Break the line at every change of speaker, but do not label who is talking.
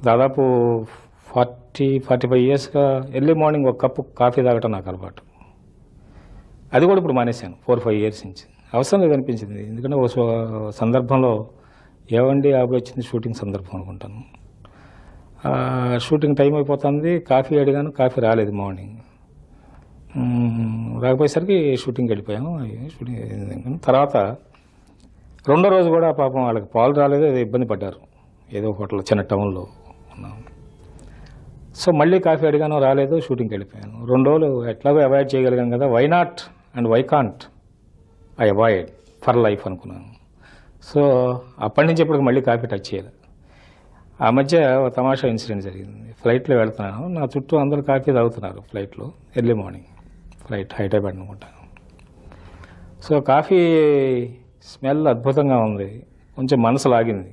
దాదాపు 45 ఇయర్స్గా early morning ఒక కప్పు కాఫీ తాగటం నాకు అలవాటు. అది కూడా ఇప్పుడు మానేశాను 4-5 ఇయర్స్ నుంచి. అవసరం లేదనిపించింది. ఎందుకంటే ఒక సందర్భంలో ఏవండి ఆవిడ వచ్చింది షూటింగ్ సందర్భం అనుకుంటాను. షూటింగ్ టైం అయిపోతుంది, కాఫీ అడిగాను, కాఫీ రాలేదు మార్నింగ్. రాకపోయేసరికి షూటింగ్కి వెళ్ళిపోయాము. షూటింగ్ తర్వాత రెండో రోజు కూడా పాపం వాళ్ళకి పాలు రాలేదు, ఏదో ఇబ్బంది పడ్డారు, ఏదో హోటల్ చిన్న టౌన్లో ఉన్నాం. సో మళ్ళీ కాఫీ అడిగాను, రాలేదు, షూటింగ్కి వెళ్ళిపోయాను. 2 రోజులు ఎట్లాగో అవాయిడ్ చేయగలిగాను కదా, why not and why can't I avoid for life అనుకున్నాను. సో అప్పటి నుంచి ఇప్పటికి మళ్ళీ కాఫీ టచ్ చేయాలి. ఆ మధ్య ఒక తమాషా ఇన్సిడెంట్ జరిగింది. ఫ్లైట్లో వెళ్తున్నాను, నా చుట్టూ అందరూ కాఫీ తాగుతున్నారు ఫ్లైట్లో, ఎర్లీ మార్నింగ్ ఫ్లైట్ హైదరాబాద్ అనుకుంటాను. సో కాఫీ స్మెల్ అద్భుతంగా ఉంది, కొంచెం మనసు లాగింది.